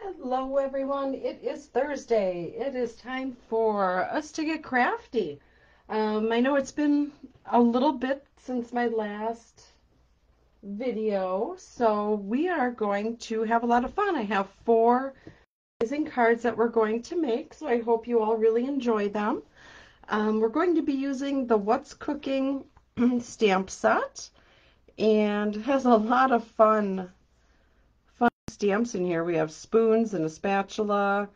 Hello, everyone. It is Thursday. It is time for us to get crafty. I know it's been a little bit since my last video, so we are going to have a lot of fun. I have 4 amazing cards that we're going to make, so I hope you all really enjoy them. We're going to be using the What's Cooking stamp set, and it has a lot of fun stamps in here. We have spoons and a spatula,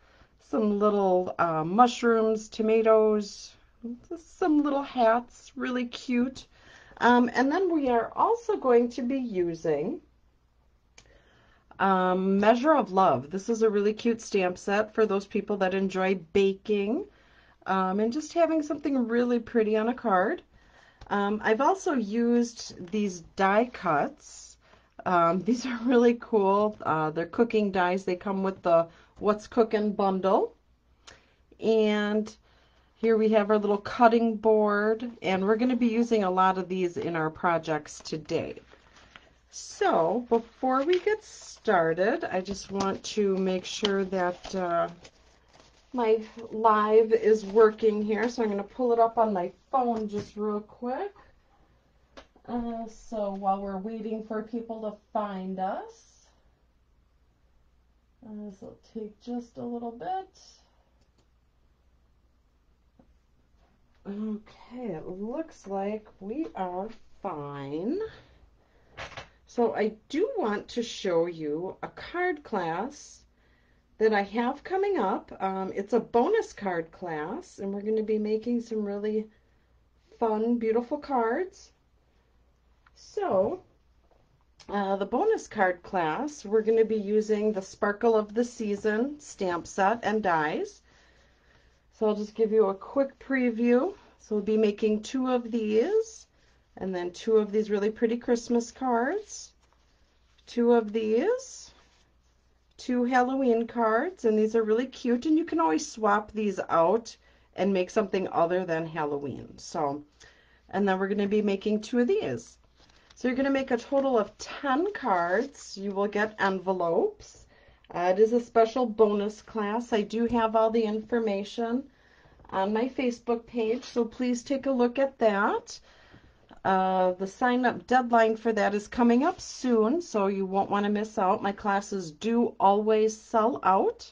some little mushrooms, tomatoes, some little hats, really cute. And then we are also going to be using Measure of Love. This is a really cute stamp set for those people that enjoy baking and just having something really pretty on a card. I've also used these die cuts. These are really cool. They're cooking dies. They come with the What's Cookin' bundle. And here we have our little cutting board, and we're going to be using a lot of these in our projects today. So before we get started, I just want to make sure that my live is working here. So I'm going to pull it up on my phone just real quick. So while we're waiting for people to find us, this will take just a little bit. Okay, it looks like we are fine. So I do want to show you a card class that I have coming up. It's a bonus card class, and we're going to be making some really fun, beautiful cards. So, the bonus card class, we're going to be using the Sparkle of the Season stamp set and dies. So I'll just give you a quick preview. So we'll be making 2 of these, and then 2 of these really pretty Christmas cards, 2 of these, 2 Halloween cards, and these are really cute, and you can always swap these out and make something other than Halloween. So, and then we're going to be making 2 of these. So you're going to make a total of 10 cards. You will get envelopes. It is a special bonus class. I do have all the information on my Facebook page, so please take a look at that. The sign-up deadline for that is coming up soon, so you won't want to miss out. My classes do always sell out,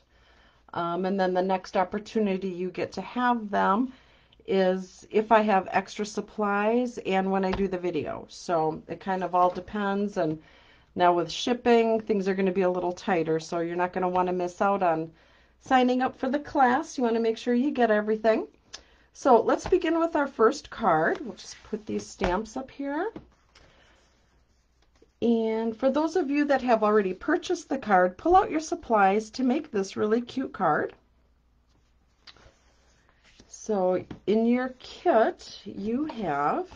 and then the next opportunity you get to have them is if I have extra supplies and when I do the video. So it kind of all depends, and now with shipping, things are going to be a little tighter, so you're not going to want to miss out on signing up for the class. You want to make sure you get everything. So let's begin with our first card. We'll just put these stamps up here. And for those of you that have already purchased the card, pull out your supplies to make this really cute card. So in your kit, you have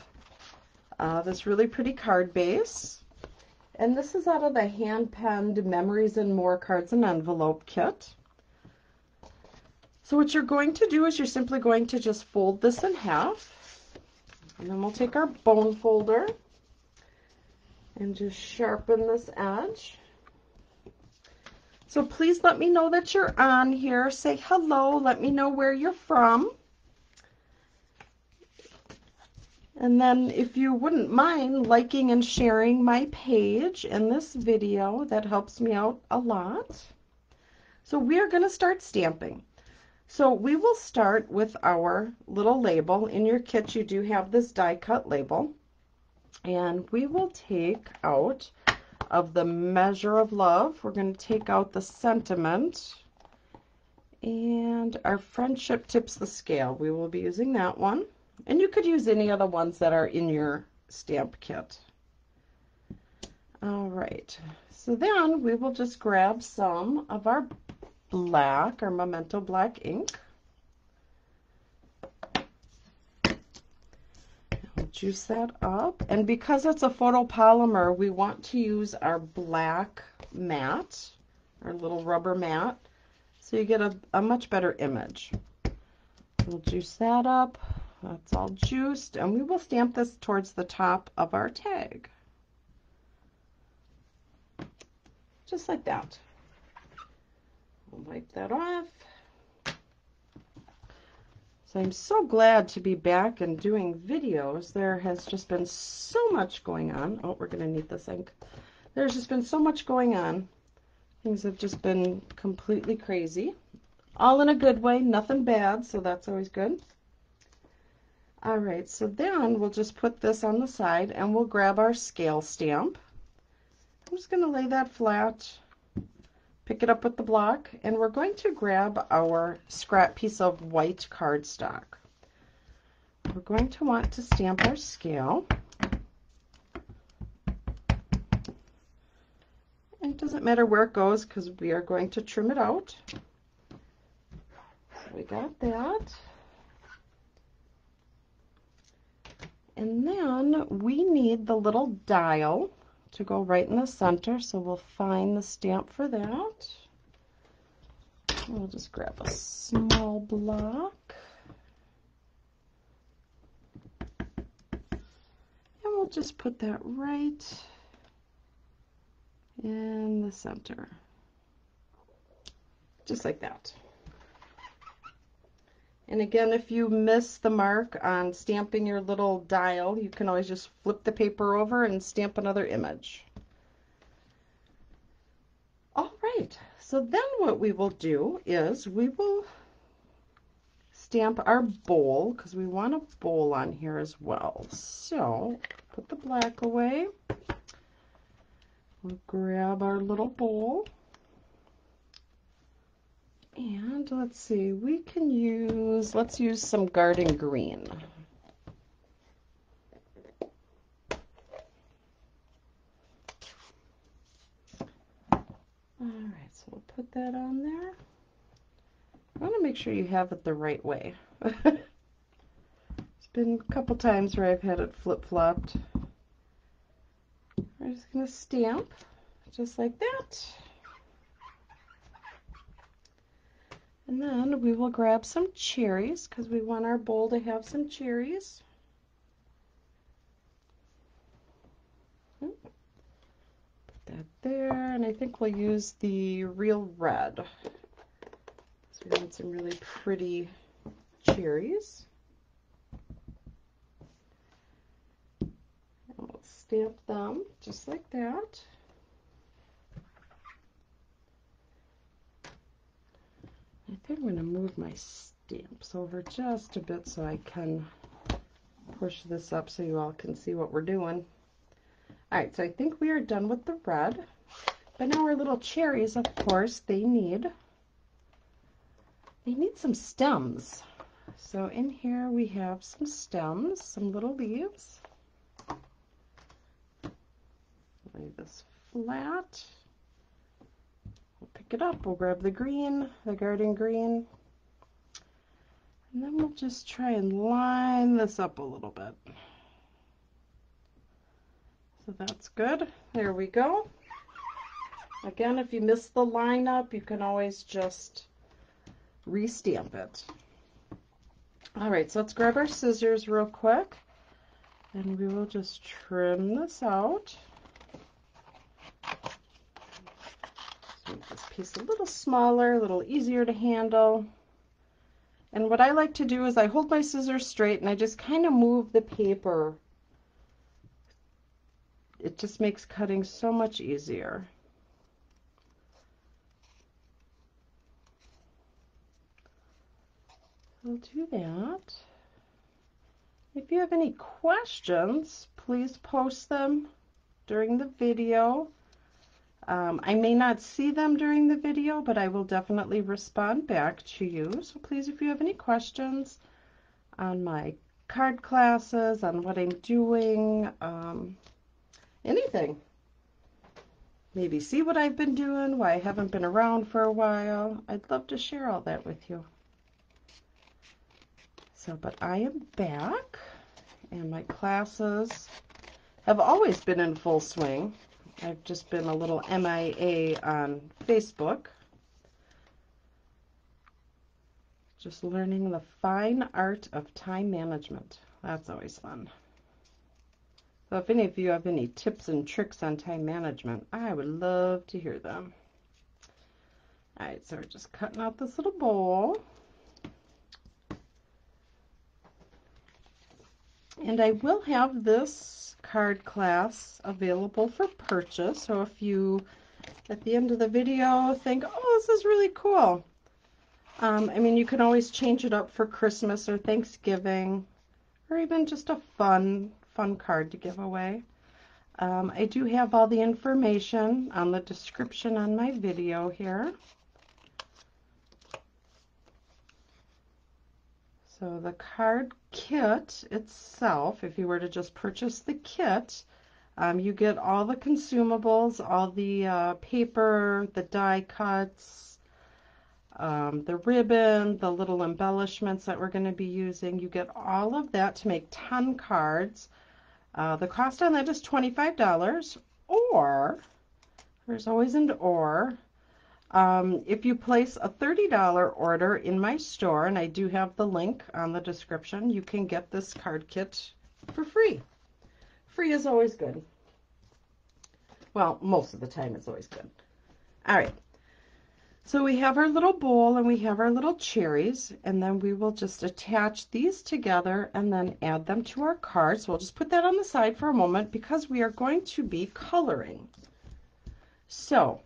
this really pretty card base. And this is out of the hand-penned Memories and More Cards and Envelope kit. So what you're going to do is you're simply going to just fold this in half. And then we'll take our bone folder and just sharpen this edge. So please let me know that you're on here. Say hello. Let me know where you're from. And then if you wouldn't mind liking and sharing my page in this video, that helps me out a lot. So we are going to start stamping. So we will start with our little label. In your kit you do have this die cut label. And we will take out of the Measure of Love, we're going to take out the Sentiment. And our Friendship Tips the Scale. We will be using that one. And you could use any of the ones that are in your stamp kit. All right, so then we will just grab some of our black, our Memento black ink. We'll juice that up. And because it's a photopolymer, we want to use our black mat, our little rubber mat, so you get a much better image. We'll juice that up. That's all juiced, and we will stamp this towards the top of our tag. Just like that. Wipe that off. So I'm so glad to be back and doing videos. There has just been so much going on. Oh, we're going to need this ink. There's just been so much going on. Things have just been completely crazy. All in a good way, nothing bad, so that's always good. All right, so then we'll just put this on the side and we'll grab our scale stamp. I'm just going to lay that flat, pick it up with the block, and we're going to grab our scrap piece of white cardstock. We're going to want to stamp our scale. And it doesn't matter where it goes because we are going to trim it out. So we got that. And then we need the little dial to go right in the center, so we'll find the stamp for that. We'll just grab a small block. And we'll just put that right in the center. Just like that. And again, if you miss the mark on stamping your little dial, you can always just flip the paper over and stamp another image. All right, so then what we will do is we will stamp our bowl, because we want a bowl on here as well. So put the black away. We'll grab our little bowl. And let's see, we can use, let's use some garden green. All right, so we'll put that on there. I want to make sure you have it the right way. It's been a couple times where I've had it flip-flopped. We're just going to stamp just like that. And then we will grab some cherries because we want our bowl to have some cherries. Put that there, and I think we'll use the real red. So we want some really pretty cherries. And we'll stamp them just like that. I think I'm going to move my stamps over just a bit so I can push this up so you all can see what we're doing. Alright, so I think we are done with the red. But now our little cherries, of course, they need some stems. So in here we have some stems, some little leaves. Lay this flat. We'll pick it up, we'll grab the green, the garden green, and then we'll just try and line this up a little bit. So that's good. There we go. Again, if you miss the line up, you can always just re-stamp it. All right, so let's grab our scissors real quick, and we will just trim this out. Make this piece a little smaller, a little easier to handle. And what I like to do is I hold my scissors straight and I just kind of move the paper. It just makes cutting so much easier. I'll do that. If you have any questions, please post them during the video. I may not see them during the video, but I will definitely respond back to you. So please, if you have any questions on my card classes, on what I'm doing, anything. Maybe see what I've been doing, why I haven't been around for a while. I'd love to share all that with you. So, but I am back, and my classes have always been in full swing. I've just been a little MIA on Facebook. Just learning the fine art of time management. That's always fun. So if any of you have any tips and tricks on time management, I would love to hear them. All right, so we're just cutting out this little bowl. And I will have this card class available for purchase. So if you, at the end of the video, think, oh, this is really cool. I mean, you can always change it up for Christmas or Thanksgiving, or even just a fun card to give away. I do have all the information on the description on my video here. So the card kit itself, if you were to just purchase the kit, you get all the consumables, all the paper, the die cuts, the ribbon, the little embellishments that we're going to be using. You get all of that to make 10 cards. The cost on that is $25, or, there's always an or, if you place a $30 order in my store, and I do have the link on the description, you can get this card kit for free. Free is always good. Well, most of the time it's always good. All right. So we have our little bowl and we have our little cherries, and then we will just attach these together and then add them to our cards. So we'll just put that on the side for a moment because we are going to be coloring. So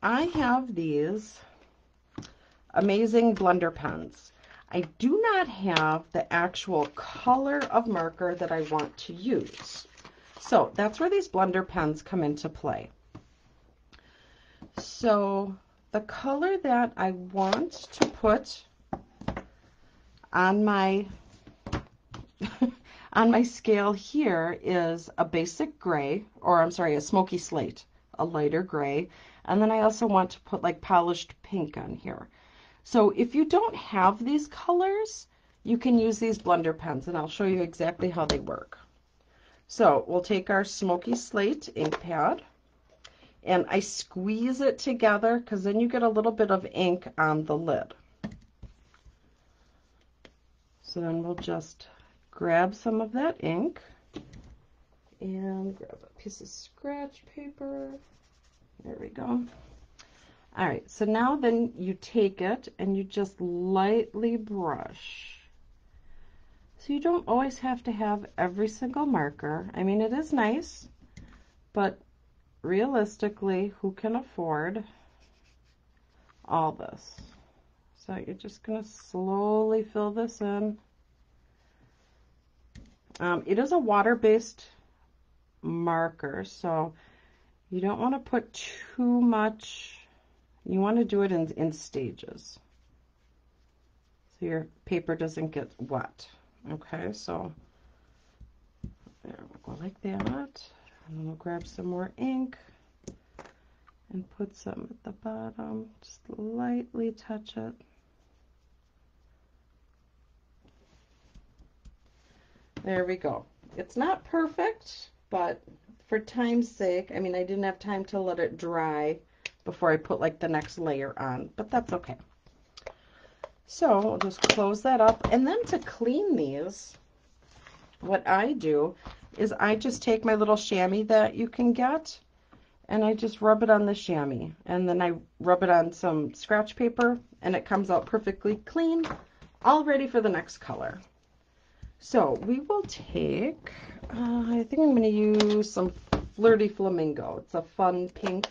I have these amazing blender pens. I do not have the actual color of marker that I want to use. So that's where these blender pens come into play. So the color that I want to put on my on my scale here is a basic gray, or I'm sorry, a smoky slate, a lighter gray. And then I also want to put like polished pink on here. So if you don't have these colors, you can use these blender pens, and I'll show you exactly how they work. So we'll take our smoky slate ink pad, and I squeeze it together because then you get a little bit of ink on the lid. So then we'll just grab some of that ink and grab a piece of scratch paper. There we go. All right, so now then you take it and you just lightly brush. So you don't always have to have every single marker. I mean, it is nice, but realistically, who can afford all this? So you're just going to slowly fill this in. It is a water-based marker, so you don't want to put too much. You want to do it in stages so your paper doesn't get wet. Okay, so there, we'll go like that, and then we'll grab some more ink and put some at the bottom. Just lightly touch it. There we go. It's not perfect, but for time's sake, I mean, I didn't have time to let it dry before I put like the next layer on, but that's okay. So we'll just close that up, and then to clean these, what I do is I just take my little chamois that you can get, and I just rub it on the chamois, and then I rub it on some scratch paper, and it comes out perfectly clean, all ready for the next color. So we will take, I think I'm going to use some Flirty Flamingo. It's a fun pink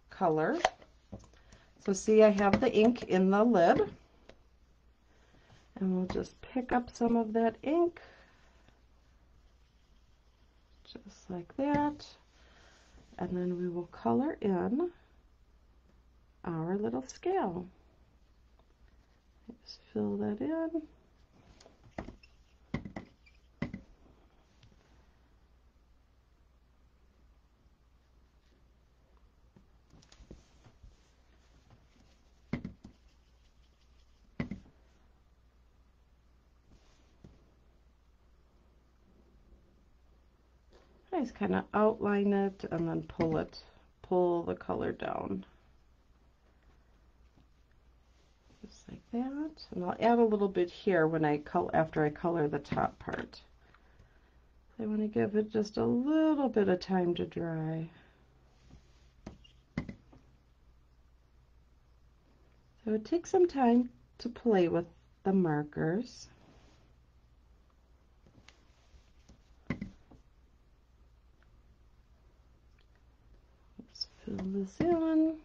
color. So see, I have the ink in the lid, and we'll just pick up some of that ink, just like that, and then we will color in our little scale. Just fill that in. I just kind of outline it and then pull the color down. Just like that. And I'll add a little bit here when after I color the top part. I want to give it just a little bit of time to dry. So take some time to play with the markers. Let's fill this in.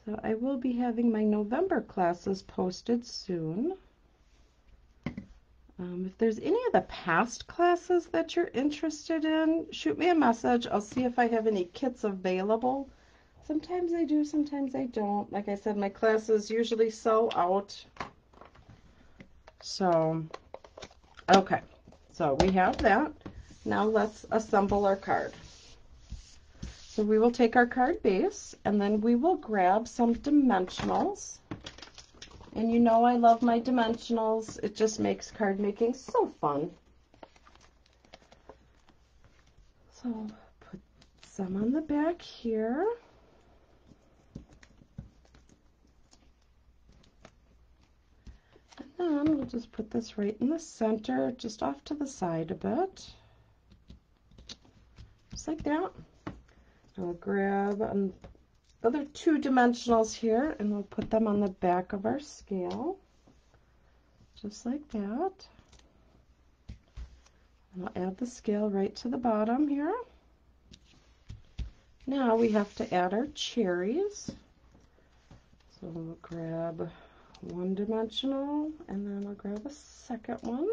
So I will be having my November classes posted soon. If there's any of the past classes that you're interested in, shoot me a message. I'll see if I have any kits available. Sometimes I do, sometimes I don't. Like I said, my classes usually sell out. So, okay. So we have that. Now let's assemble our card. So we will take our card base and then we will grab some dimensionals. And you know I love my dimensionals. It just makes card making so fun. So put some on the back here. And then we'll just put this right in the center, just off to the side a bit. Just like that. We'll grab other two dimensionals here and we'll put them on the back of our scale. Just like that. And I'll add the scale right to the bottom here. Now we have to add our cherries. So we'll grab one dimensional and then I'll grab a second one.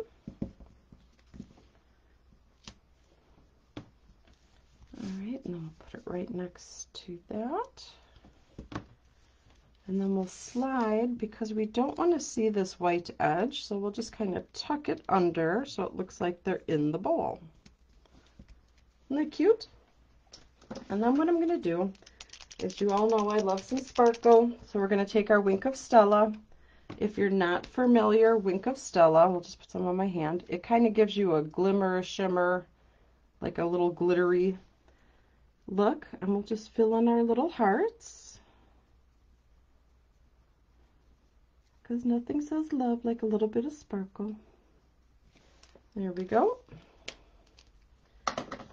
Alright, and then we'll put it right next to that. And then we'll slide because we don't want to see this white edge, so we'll just kind of tuck it under so it looks like they're in the bowl. Isn't that cute? And then what I'm going to do is, you all know I love some sparkle, so we're going to take our Wink of Stella. If you're not familiar, Wink of Stella, we'll just put some on my hand. It kind of gives you a glimmer, shimmer, like a little glittery look, and we'll just fill in our little hearts, because nothing says love like a little bit of sparkle. There we go.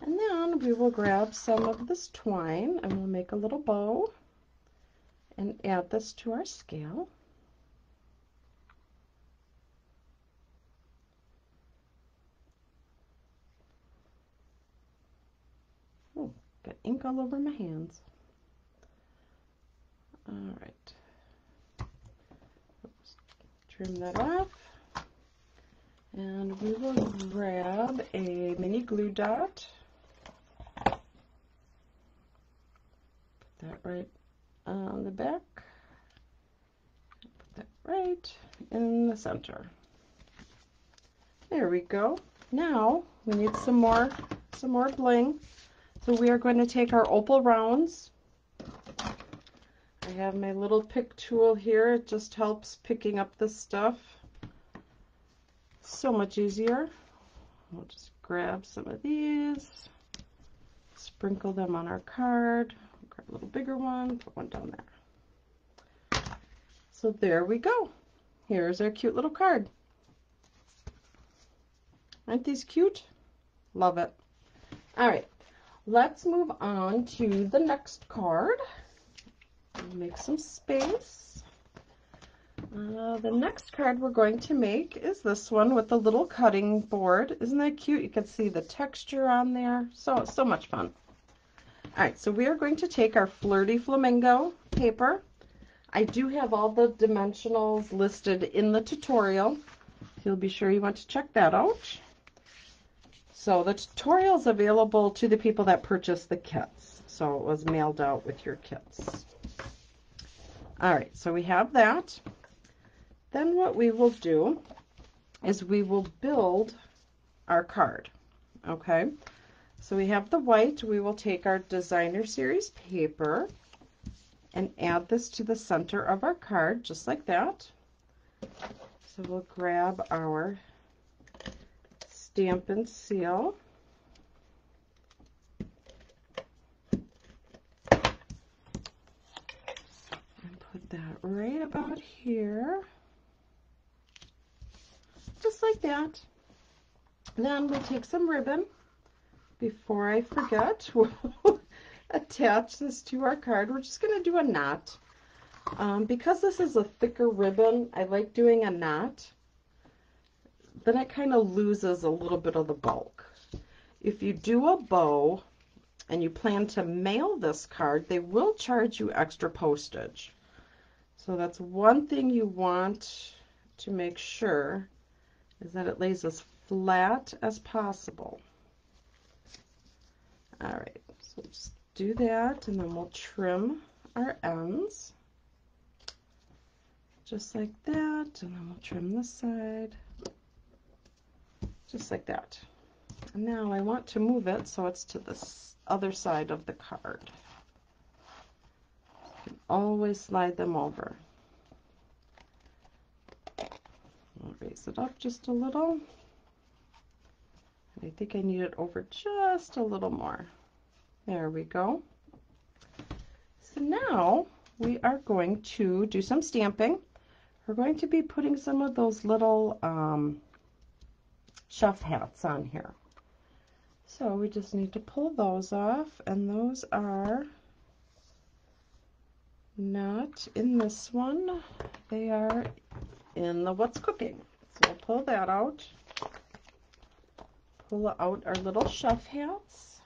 And then we will grab some of this twine and we'll make a little bow and add this to our scale. Oh, got ink all over my hands. All right. Oops. Trim that off. And we will grab a mini glue dot. Put that right on the back. Put that right in the center. There we go. Now we need some more bling. So we are going to take our opal rounds. I have my little pick tool here. It just helps picking up this stuff so much easier. We'll just grab some of these, sprinkle them on our card, grab a little bigger one, put one down there. So there we go. Here's our cute little card. Aren't these cute? Love it. All right. Let's move on to the next card. Make some space. The next card we're going to make is this one with the little cutting board. Isn't that cute? You can see the texture on there. So much fun. All right, so we are going to take our Flirty Flamingo paper. I do have all the dimensionals listed in the tutorial. You'll be sure you want to check that out. So the tutorial is available to the people that purchase the kits. So it was mailed out with your kits. All right, so we have that. Then what we will do is we will build our card. Okay, so we have the white. We will take our designer series paper and add this to the center of our card, just like that. So we'll grab our Stamp and Seal. And put that right about here. Just like that. Then we'll take some ribbon. Before I forget, we'll attach this to our card. We're just going to do a knot. Because this is a thicker ribbon, I like doing a knot. Then it kind of loses a little bit of the bulk. If you do a bow and you plan to mail this card, they will charge you extra postage. So that's one thing you want to make sure is that it lays as flat as possible. All right, so just do that, and then we'll trim our ends just like that, and then we'll trim this side just like that. And now I want to move it so it's to the other side of the card. You can always slide them over. I'll raise it up just a little. I think I need it over just a little more. There we go. So now we are going to do some stamping. We're going to be putting some of those little chef hats on here. So we just need to pull those off, and those are not in this one. They are in the What's Cooking. So we'll pull that out. Pull out our little chef hats.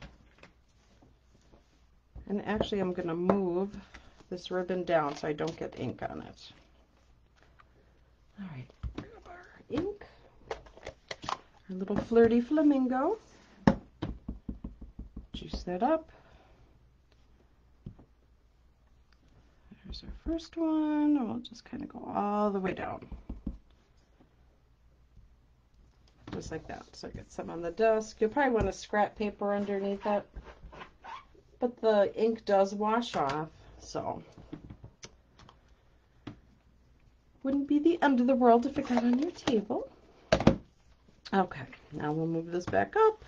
And actually I'm going to move this ribbon down so I don't get ink on it. All right, grab our ink. Our little flirty flamingo. Juice that up. There's our first one. We'll just kind of go all the way down. Just like that. So I get some on the desk. You'll probably want a scrap paper underneath it. But the ink does wash off, so wouldn't be the end of the world if it got on your table. Okay, now we'll move this back up.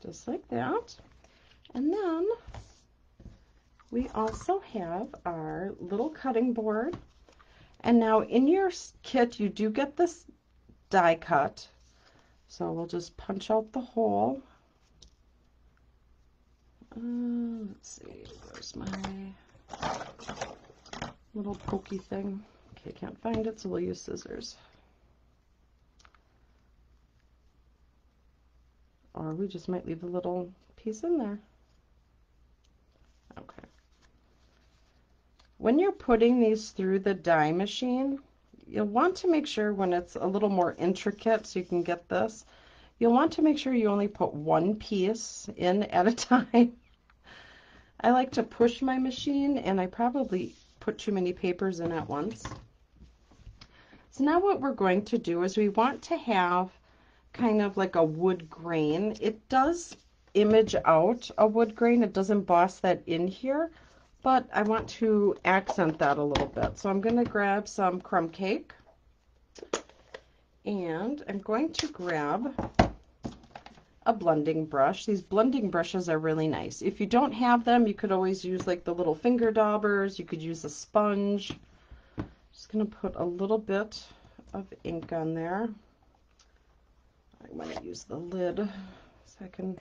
Just like that. And then we also have our little cutting board. And now in your kit, you do get this die cut. So we'll just punch out the hole. Let's see, where's my little pokey thing? Okay, can't find it, so we'll use scissors. Or we just might leave a little piece in there. Okay. When you're putting these through the die machine, you'll want to make sure when it's a little more intricate, so you can get this, you'll want to make sure you only put one piece in at a time. I like to push my machine, and I probably put too many papers in at once. So now what we're going to do is we want to have kind of like a wood grain. It does image out a wood grain. It does emboss that in here, but I want to accent that a little bit. So I'm going to grab some crumb cake, and I'm going to grab a blending brush. These blending brushes are really nice. If you don't have them, you could always use like the little finger daubers. You could use a sponge. Just going to put a little bit of ink on there. I want to use the lid so I can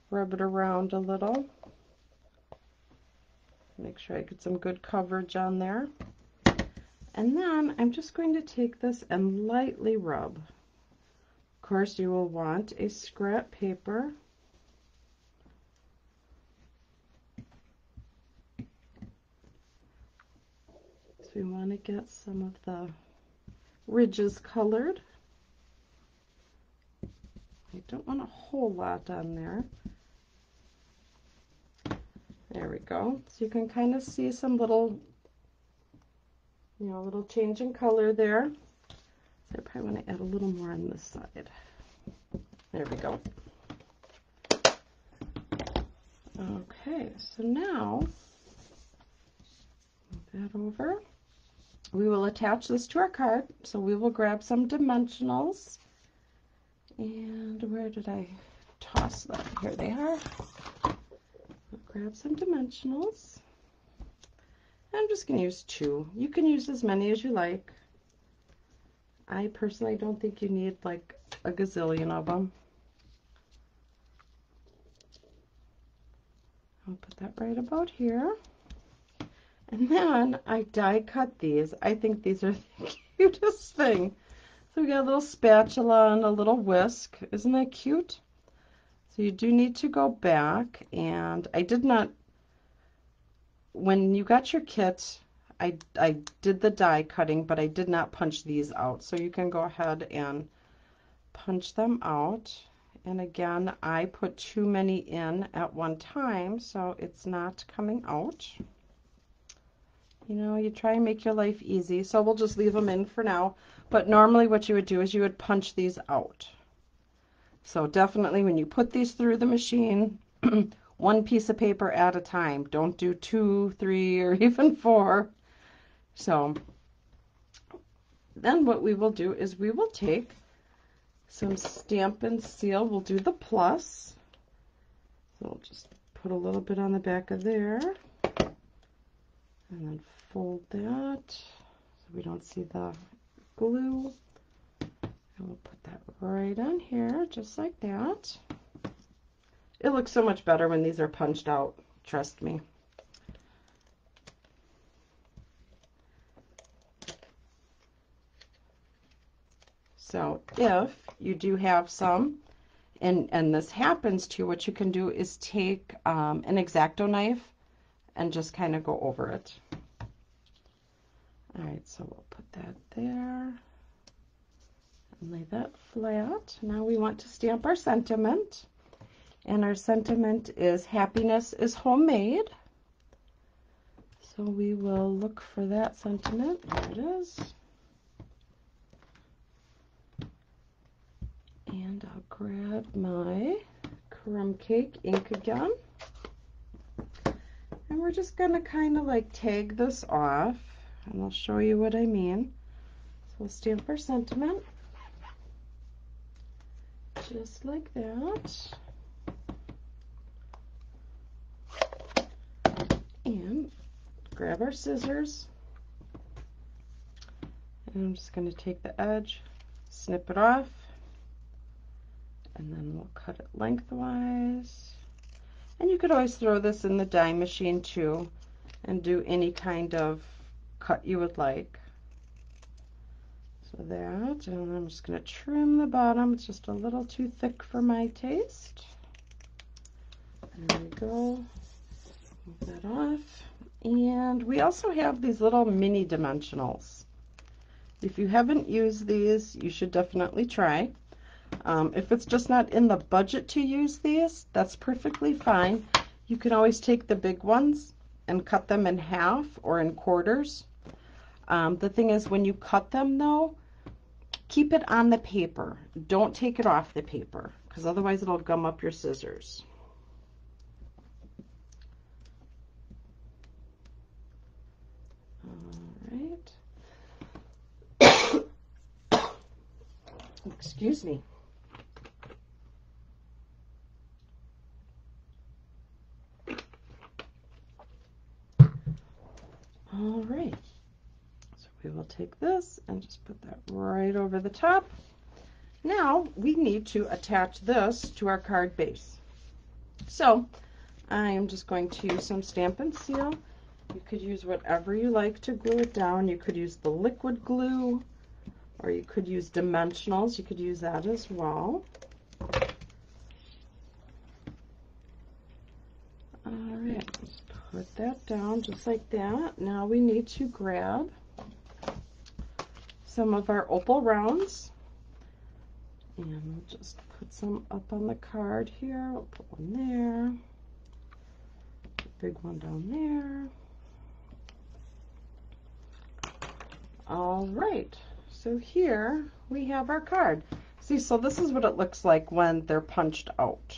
rub it around a little. Make sure I get some good coverage on there. And then I'm just going to take this and lightly rub. Of course, you will want a scrap paper. So we want to get some of the ridges colored. I don't want a whole lot on there. There we go. So you can kind of see some little, little change in color there. So I probably want to add a little more on this side. There we go. Okay, so now move that over. We will attach this to our card. So we will grab some dimensionals. And where did I toss them? Here they are. I'll grab some dimensionals. I'm just going to use 2. You can use as many as you like. I personally don't think you need like a gazillion of them. I'll put that right about here. And then I die cut these. I think these are the cutest thing. So we got a little spatula and a little whisk. Isn't that cute? So you do need to go back, and I did not, when you got your kit, I did the die cutting, but I did not punch these out. So you can go ahead and punch them out. And again, I put too many in at one time, so it's not coming out. You know, you try and make your life easy, so we'll just leave them in for now. But normally what you would do is you would punch these out. So definitely when you put these through the machine, one piece of paper at a time. Don't do 2, 3, or even 4. So then what we will do is we will take some Stamp and Seal. We'll do the plus. So we'll just put a little bit on the back of there. And then fold that so we don't see the glue. And we'll put that right on here, just like that. It looks so much better when these are punched out, trust me. So if you do have some, and this happens to you, what you can do is take an X-Acto knife and just kind of go over it. All right, so we'll put that there and lay that flat. Now we want to stamp our sentiment, and our sentiment is happiness is homemade. So we will look for that sentiment. There it is. And I'll grab my crumb cake ink again. And we're just going to kind of like tag this off, and I'll show you what I mean. So we'll stamp our sentiment just like that. And grab our scissors. And I'm just going to take the edge, snip it off, and then we'll cut it lengthwise. And you could always throw this in the die machine too and do any kind of cut you would like. So that, and I'm just going to trim the bottom. It's just a little too thick for my taste. There we go. Move that off. And we also have these little mini dimensionals. If you haven't used these, you should definitely try. If it's just not in the budget to use these, that's perfectly fine. You can always take the big ones and cut them in half or in quarters. The thing is, when you cut them though, keep it on the paper. Don't take it off the paper, because otherwise it'll gum up your scissors. All right. Excuse me. All right, so we will take this and just put that right over the top. Now we need to attach this to our card base. So I am just going to use some Stamp and Seal. You could use whatever you like to glue it down. You could use the liquid glue, or you could use dimensionals. You could use that as well. All right, let's put that down just like that. Now we need to grab some of our opal rounds, and we'll just put some up on the card here. We'll put one there, a big one down there. All right, so here we have our card. See, so this is what it looks like when they're punched out.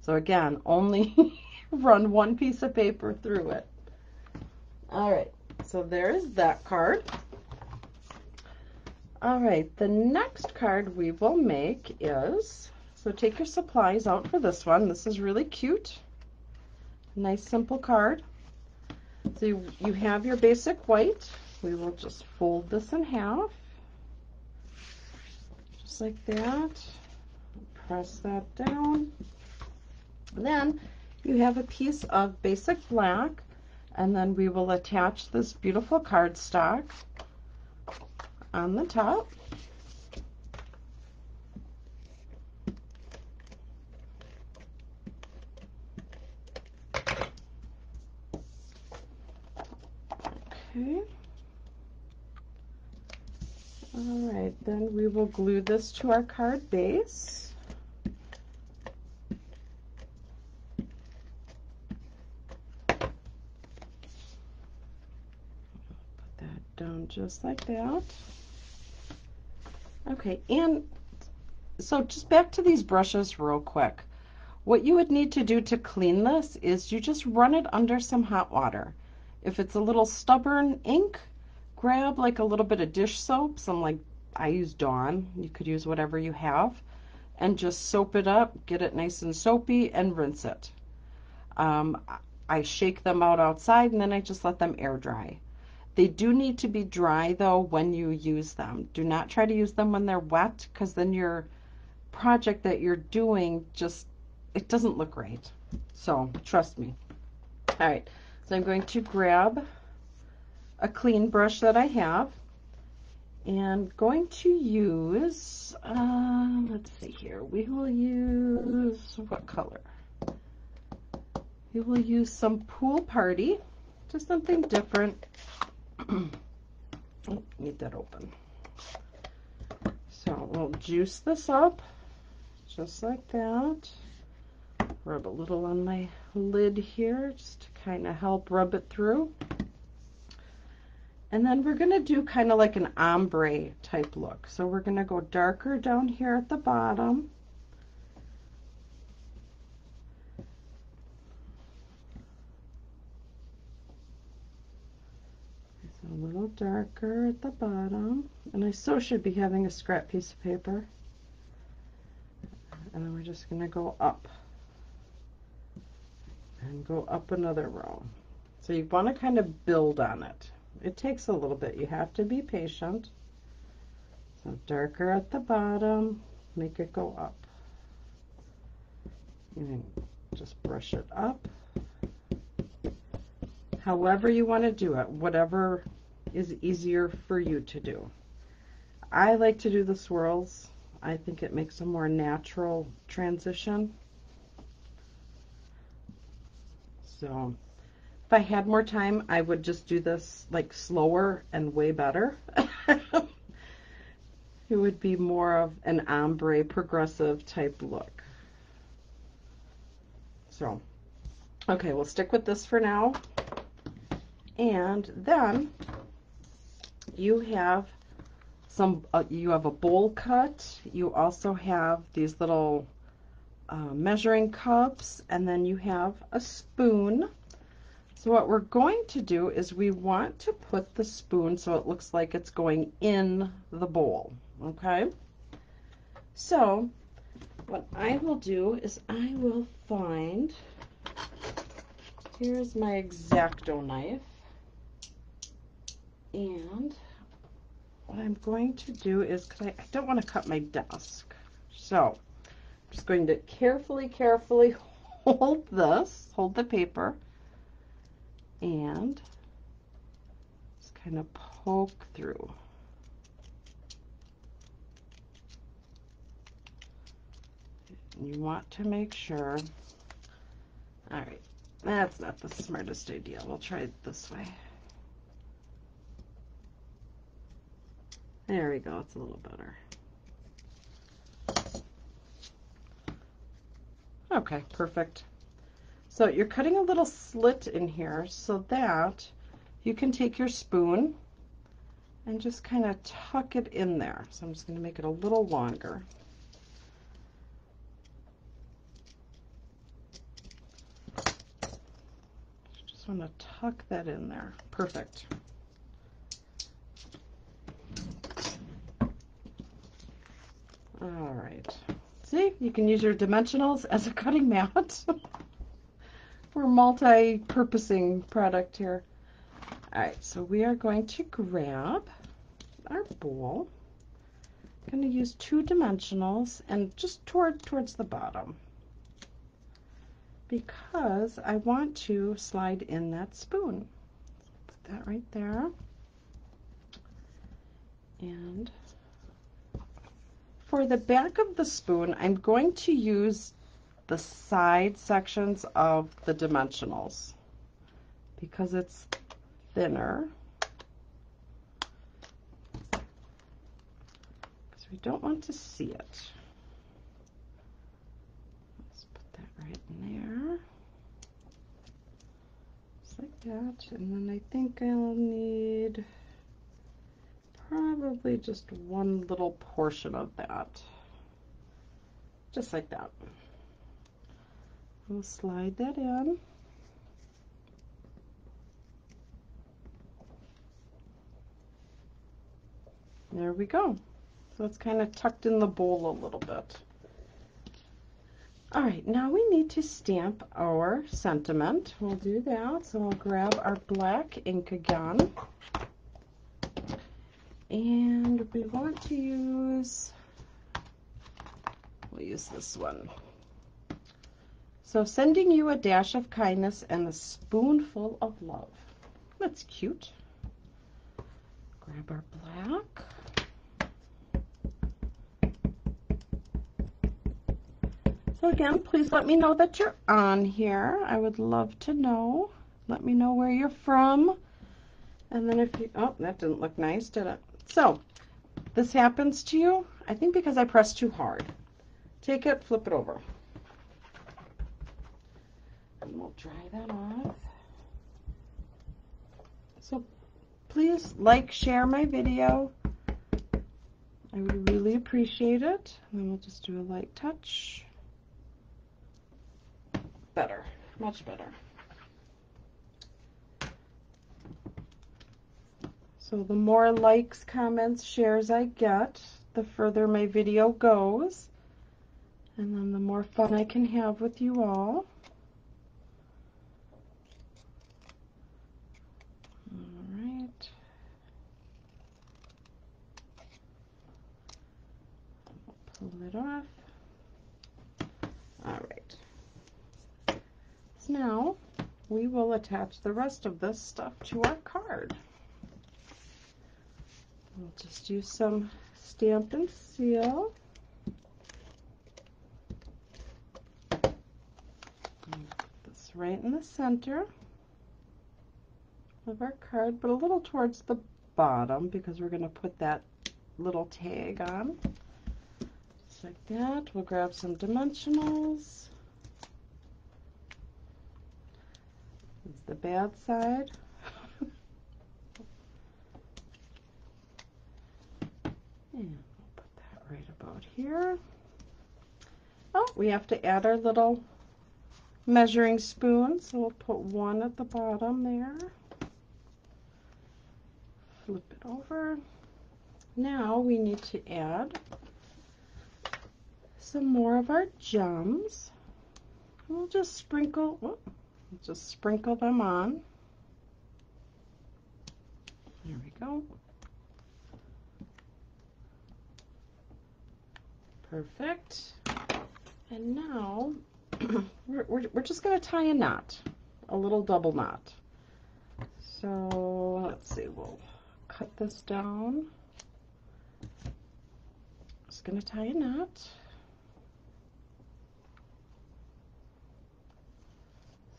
So again, only run one piece of paper through it. All right, so there's that card. All right, the next card we will make is, so take your supplies out for this one. This is really cute. Nice simple card. So you have your basic white. We will just fold this in half, just like that. Press that down. Then you have a piece of basic black, and then we will attach this beautiful cardstock on the top. Okay. All right, then we will glue this to our card base. Put that down just like that. Okay, and so just back to these brushes real quick. What you would need to do to clean this is you just run it under some hot water. If it's a little stubborn ink, grab like a little bit of dish soap, I use Dawn, you could use whatever you have, and just soap it up, get it nice and soapy, and rinse it. I shake them out outside, and then I just let them air dry. They do need to be dry, though, when you use them. Do not try to use them when they're wet, because then your project that you're doing it doesn't look right. So, trust me. All right, so I'm going to grab a clean brush that I have, and going to use, let's see here, we will use, what color? We will use some Pool Party, just something different. Oh, need that open. So we'll juice this up, just like that. Rub a little on my lid here, just to kind of help rub it through. And then we're going to do kind of like an ombre type look. So we're going to go darker down here at the bottom. So a little darker at the bottom. And I so should be having a scrap piece of paper. And then we're just going to go up. And go up another row. So you want to kind of build on it. It takes a little bit. You have to be patient. So darker at the bottom, make it go up. You can just brush it up. However you want to do it, whatever is easier for you to do. I like to do the swirls. I think it makes a more natural transition. So if I had more time, I would just do this like slower and way better. It would be more of an ombre progressive type look. So, okay, we'll stick with this for now. And then you have you have a bowl cut. You also have these little measuring cups, and then you have a spoon. So what we're going to do is we want to put the spoon so it looks like it's going in the bowl, okay? So what I will do is I will find, here's my X-Acto knife, and what I'm going to do is, because I don't want to cut my desk, so I'm just going to carefully hold the paper, and just kind of poke through. And you want to make sure, all right, that's not the smartest idea. We'll try it this way. There we go, it's a little better. Okay, perfect. So you're cutting a little slit in here so that you can take your spoon and just kind of tuck it in there. So I'm just going to make it a little longer. Just want to tuck that in there. Perfect. All right. See, you can use your dimensionals as a cutting mat. We're multi-purposing product here. All right, so we are going to grab our bowl. I'm going to use 2 dimensionals and just towards the bottom. because I want to slide in that spoon. Put that right there. And for the back of the spoon, I'm going to use the side sections of the dimensionals because it's thinner. Because we don't want to see it. Let's put that right in there. Just like that. And then I think I'll need probably just one little portion of that. Just like that. We'll slide that in. There we go. So it's kind of tucked in the bowl a little bit. All right, now we need to stamp our sentiment. We'll do that. So we'll grab our black ink again. And we want to use, we'll use this one. So sending you a dash of kindness and a spoonful of love. That's cute. Grab our black. So again, please let me know that you're on here. I would love to know. Let me know where you're from. And then if you, oh, that didn't look nice, did it? So, this happens to you, I think because I pressed too hard. Take it, flip it over. And we'll dry that off. So, please like, share my video. I would really appreciate it. And then we'll just do a light touch. Better, much better. So the more likes, comments, shares I get, the further my video goes. And then the more fun I can have with you all. All right. Pull it off. All right. So now we will attach the rest of this stuff to our card. We'll just use some stamp and seal. Put this right in the center of our card, but a little towards the bottom because we're going to put that little tag on. Just like that. We'll grab some dimensionals. This is the bad side. And we'll put that right about here. Oh, we have to add our little measuring spoon, so we'll put one at the bottom there. Flip it over. Now we need to add some more of our gems. We'll just sprinkle, them on. There we go. Perfect. And now we're just going to tie a knot, a little double knot. So let's see, we'll cut this down. Just going to tie a knot.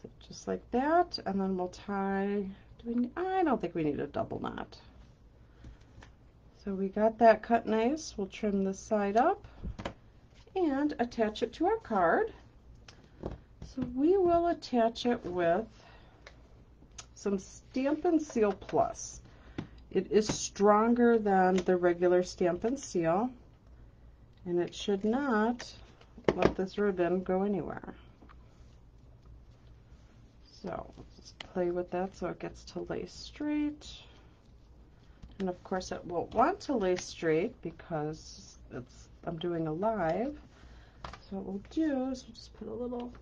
So just like that, and then we'll tie. I don't think we need a double knot. So we got that cut nice. We'll trim this side up and attach it to our card. So we will attach it with some Stamp and Seal Plus. It is stronger than the regular Stamp and Seal, and it should not let this ribbon go anywhere. So just play with that so it gets to lay straight. And of course it won't want to lay straight because I'm doing a live. So what we'll do is we'll just put a little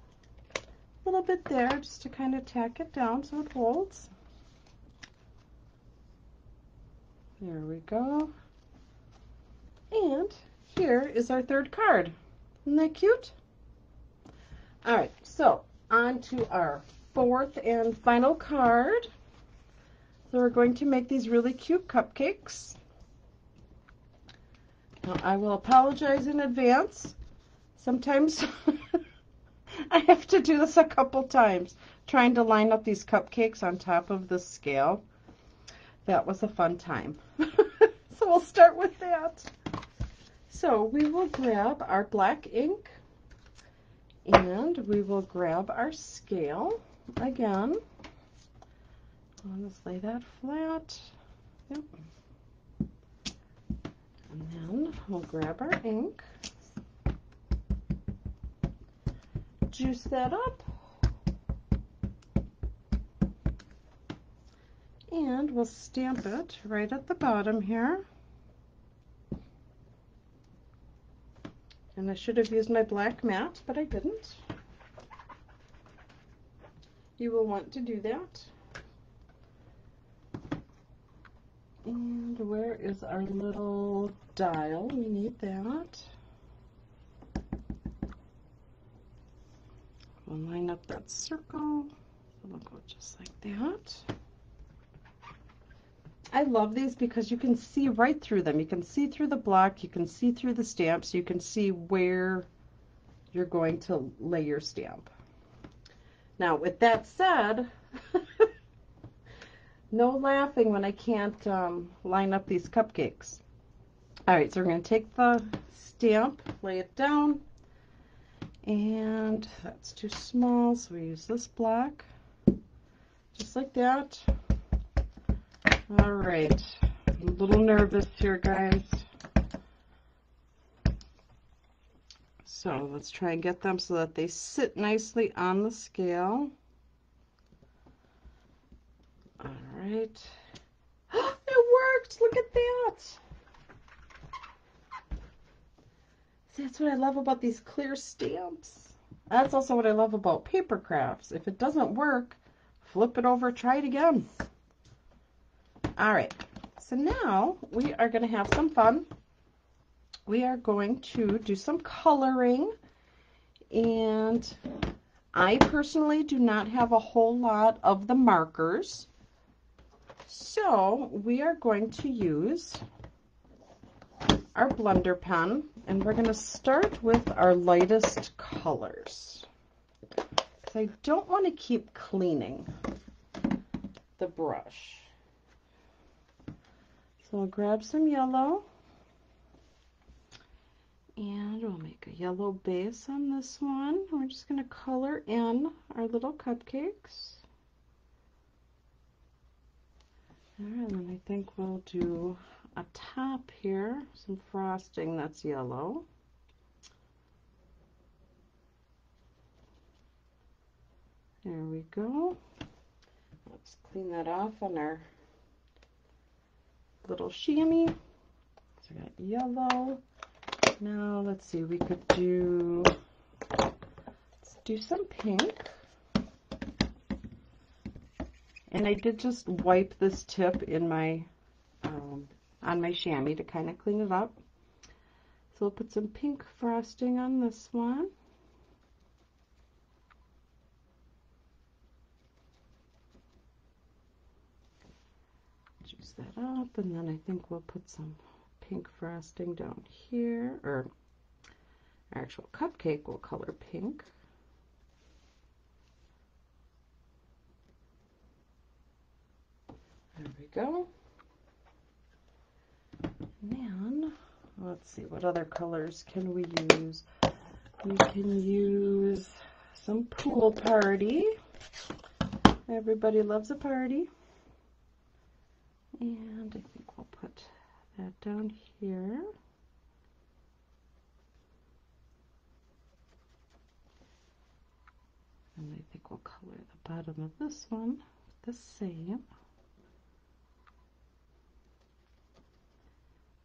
bit there just to kind of tack it down so it holds. There we go. And here is our third card. Isn't that cute? All right, so on to our fourth and final card. So we're going to make these really cute cupcakes. Now, I will apologize in advance. Sometimes I have to do this a couple times, trying to line up these cupcakes on top of the scale. That was a fun time. So we'll start with that. So we will grab our black ink and we will grab our scale again. I'll just lay that flat. Yep. And then we'll grab our ink, juice that up, and we'll stamp it right at the bottom here. And I should have used my black mat, but I didn't. You will want to do that. And where is our little dial? We need that. We'll line up that circle. It'll go just like that. I love these because you can see right through them. You can see through the block, you can see through the stamps, you can see where you're going to lay your stamp. Now, with that said, no laughing when I can't line up these cupcakes. All right, so we're going to take the stamp, lay it down, and that's too small, so we use this block, just like that. All right, I'm a little nervous here, guys. So let's try and get them so that they sit nicely on the scale. All right. It worked! Look at that! See, that's what I love about these clear stamps. That's also what I love about paper crafts. If it doesn't work, flip it over, try it again. All right, so now we are going to have some fun. We are going to do some coloring, and I personally do not have a whole lot of the markers, so we are going to use our blender pen, and we're going to start with our lightest colors, because I don't want to keep cleaning the brush. So we'll grab some yellow, and we'll make a yellow base on this one. We're just going to color in our little cupcakes. All right, and then I think we'll do a top here, some frosting that's yellow. There we go. Let's clean that off on our little chamois. So we got yellow. Now let's see, we could do, let's do some pink. And I did just wipe this tip in my on my chamois to kind of clean it up. So we'll put some pink frosting on this one. Juice that up, and then I think we'll put some pink frosting down here, or our actual cupcake will color pink. There we go. And then, let's see, what other colors can we use? We can use some pool party. Everybody loves a party. And I think we'll put that down here. And I think we'll color the bottom of this one the same.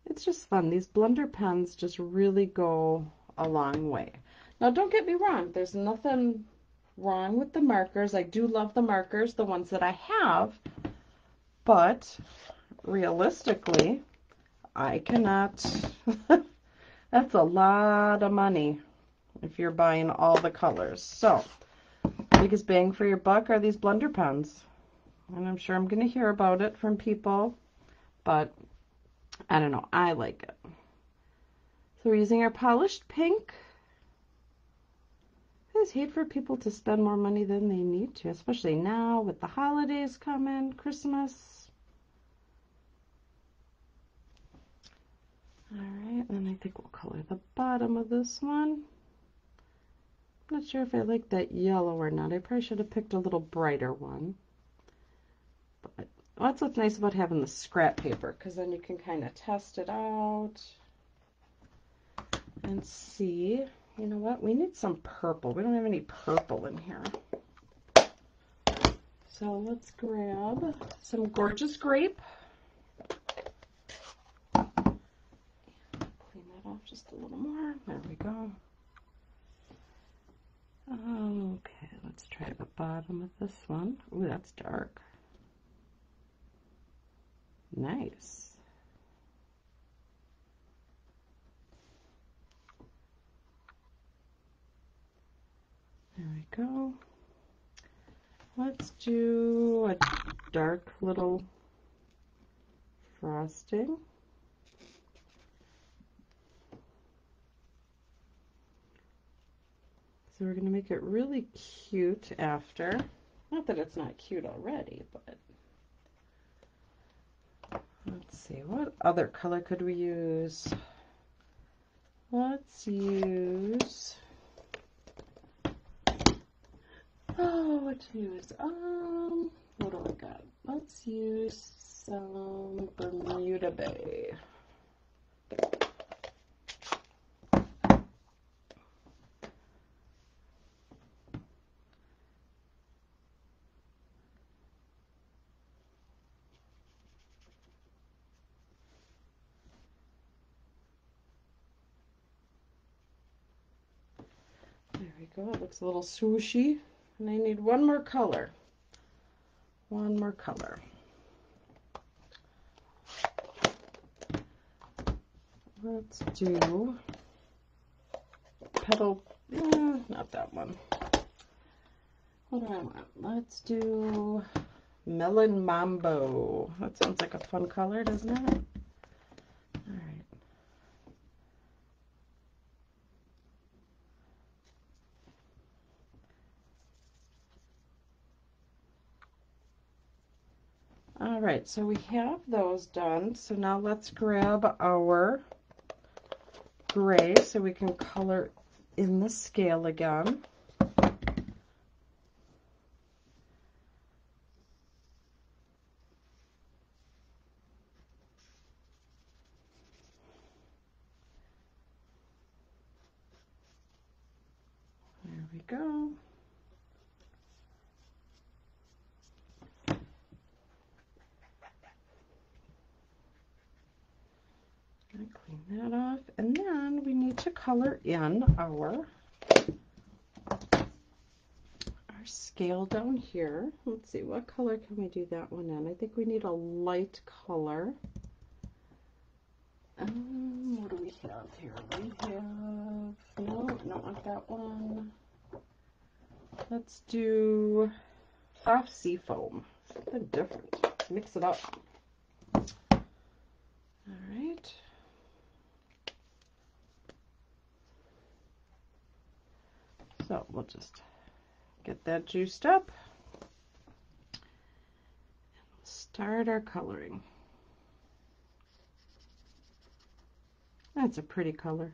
It's just fun. These blender pens just really go a long way. Now, don't get me wrong. There's nothing wrong with the markers. I do love the markers, the ones that I have. But realistically, I cannot. That's a lot of money if you're buying all the colors. So biggest bang for your buck are these blender pens. And I'm sure I'm going to hear about it from people, but I don't know, I like it. So we're using our polished pink. I just hate for people to spend more money than they need to, especially now with the holidays coming, Christmas. All right, and I think we'll color the bottom of this one. I'm not sure if I like that yellow or not. I probably should have picked a little brighter one. But that's what's nice about having the scrap paper, because then you can kind of test it out and see. You know what? We need some purple. We don't have any purple in here. So let's grab some Gorgeous Grape. Clean that off just a little more. There we go. Okay, let's try the bottom of this one. Ooh, that's dark. Nice. There we go. Let's do a dark little frosting. So we're going to make it really cute after. Not that it's not cute already, but let's see, what other color could we use? Let's use, what to use? What do I got? Let's use some Bermuda Bay. There we go. It looks a little swooshy. And I need one more color. One more color. Let's do petal, not that one. What do I want? Let's do Melon Mambo. That sounds like a fun color, doesn't it? All right. All right, so we have those done. So now let's grab our gray so we can color in the scale again. There we go. Clean that off, and then we need to color in our scale down here. Let's see, what color can we do that one in? I think we need a light color. What do we have here? We have, no, not like that one. Let's do soft sea foam. Something different. Mix it up. All right. So we'll just get that juiced up and start our coloring. That's a pretty color.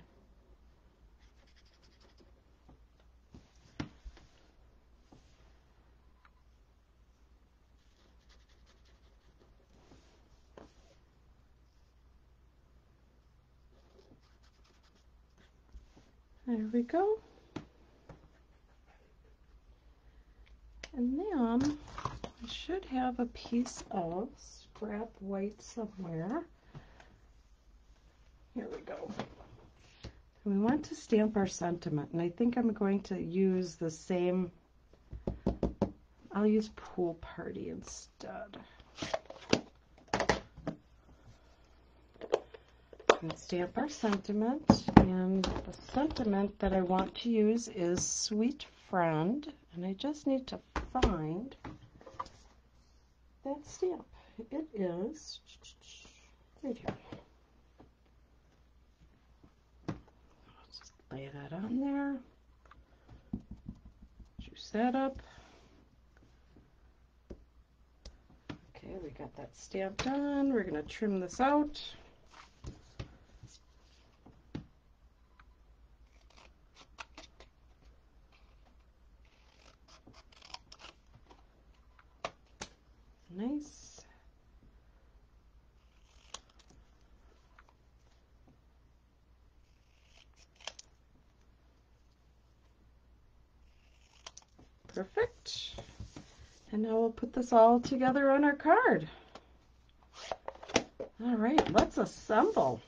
There we go. And then I should have a piece of scrap white somewhere. Here we go. We want to stamp our sentiment, and I think I'm going to use the same, I'll use Pool Party instead. And stamp our sentiment, and the sentiment that I want to use is Sweet Friend, And I just need to find that stamp. It is right here. I'll just lay that on there. Juice that up. Okay, we got that stamped on. We're going to trim this out. Nice. Perfect. And now we'll put this all together on our card. All right, let's assemble.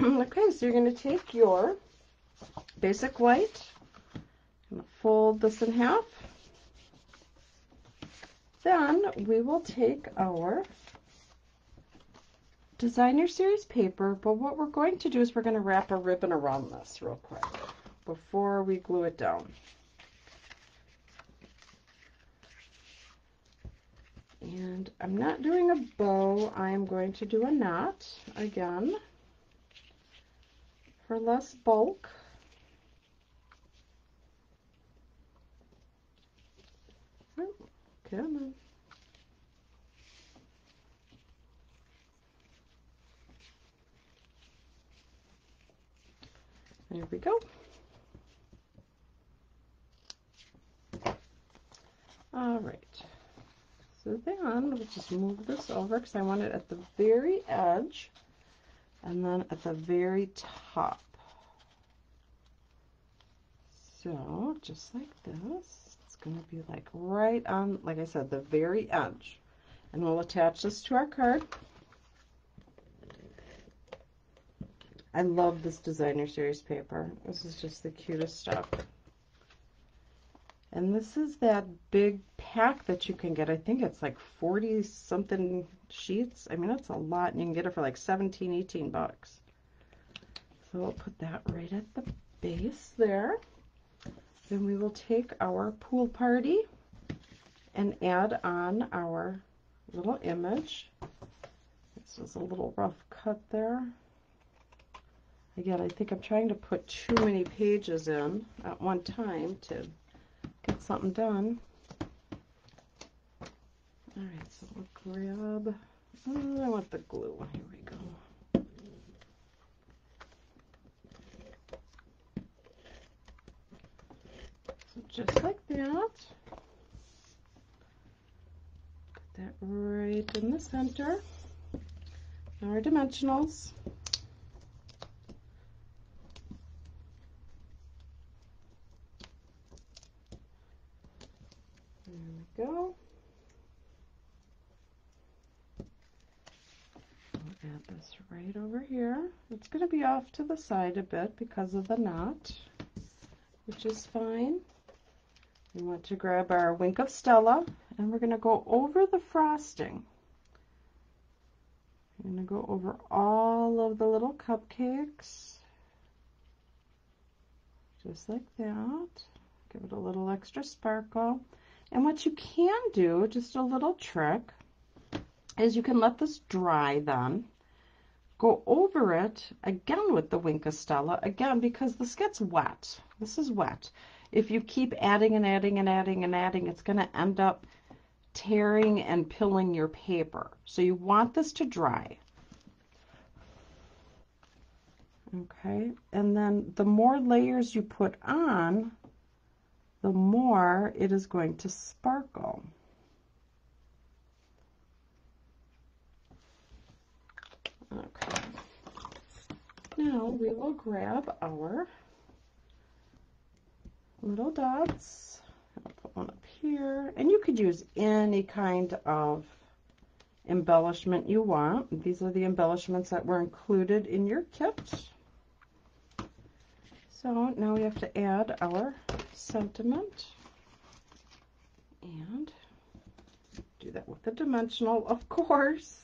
Okay, so you're going to take your basic white and fold this in half. Then we will take our designer series paper, but what we're going to do is we're going to wrap a ribbon around this real quick before we glue it down. And I'm not doing a bow, I'm going to do a knot again for less bulk. Oh, come on. There we go. All right. So then we'll just move this over because I want it at the very edge and then at the very top. So just like this, it's going to be like right on, like I said, the very edge. And we'll attach this to our card. I love this designer series paper. This is just the cutest stuff. And this is that big pack that you can get. I think it's like 40 something sheets. I mean, that's a lot, and you can get it for like 17, 18 bucks. So we'll put that right at the base there. Then we will take our pool party and add on our little image. This was a little rough cut there. Again, I think I'm trying to put too many pages in at one time to get something done. All right, so we'll grab, I want the glue. Here we go. So just like that. Put that right in the center. Now our dimensionals. There we go. We'll add this right over here. It's going to be off to the side a bit because of the knot, which is fine. We want to grab our Wink of Stella, and we're going to go over the frosting. I'm going to go over all of the little cupcakes, just like that. Give it a little extra sparkle. And what you can do, just a little trick, is you can let this dry then. Go over it again with the Wink of Stella, again, because this gets wet. This is wet. If you keep adding and adding and adding and adding, it's going to end up tearing and pilling your paper. So you want this to dry. Okay, and then the more layers you put on, the more it is going to sparkle. Okay. Now we will grab our little dots. I'll put one up here, and you could use any kind of embellishment you want. These are the embellishments that were included in your kit. So now we have to add our sentiment and do that with the dimensional, of course.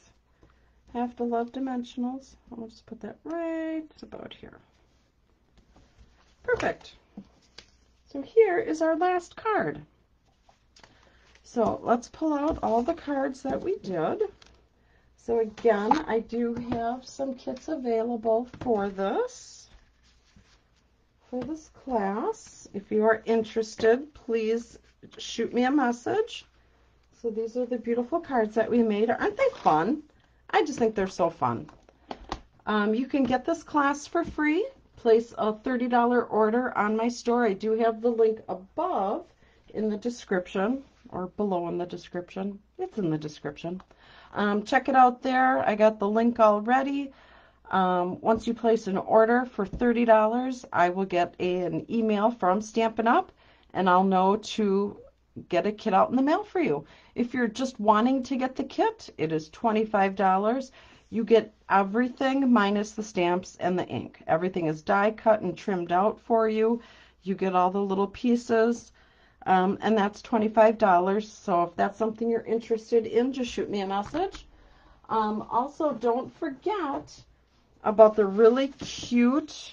Have to love dimensionals. I'll just put that right about here. Perfect. So here is our last card. So let's pull out all the cards that we did. So again, I do have some kits available for this class. If you are interested, please shoot me a message. So these are the beautiful cards that we made. Aren't they fun? I just think they're so fun. You can get this class for free. Place a $30 order on my store. I do have the link above in the description, or below in the description. It's in the description. Check it out there. I got the link already. Once you place an order for $30, I will get an email from Stampin' Up, and I'll know to get a kit out in the mail for you. If you're just wanting to get the kit, it is $25. You get everything minus the stamps and the ink. Everything is die cut and trimmed out for you. You get all the little pieces, and that's $25. So if that's something you're interested in, just shoot me a message. Also, don't forget about the really cute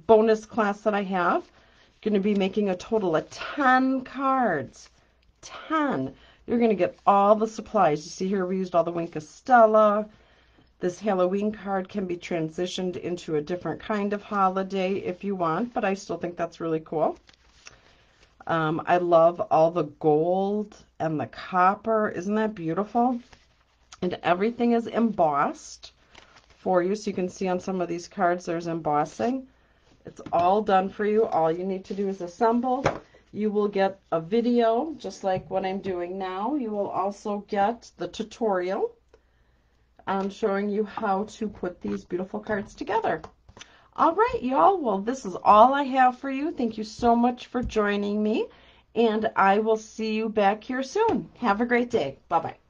bonus class that I have. Going to be making a total of 10 cards. 10. You're going to get all the supplies. You see here we used all the Wink of Stella. This Halloween card can be transitioned into a different kind of holiday if you want, but I still think that's really cool. I love all the gold and the copper. Isn't that beautiful? And everything is embossed for you, so you can see on some of these cards there's embossing. It's all done for you. All you need to do is assemble. You will get a video just like what I'm doing now. You will also get the tutorial showing you how to put these beautiful cards together. All right, y'all. Well, this is all I have for you. Thank you so much for joining me, and I will see you back here soon. Have a great day. Bye-bye.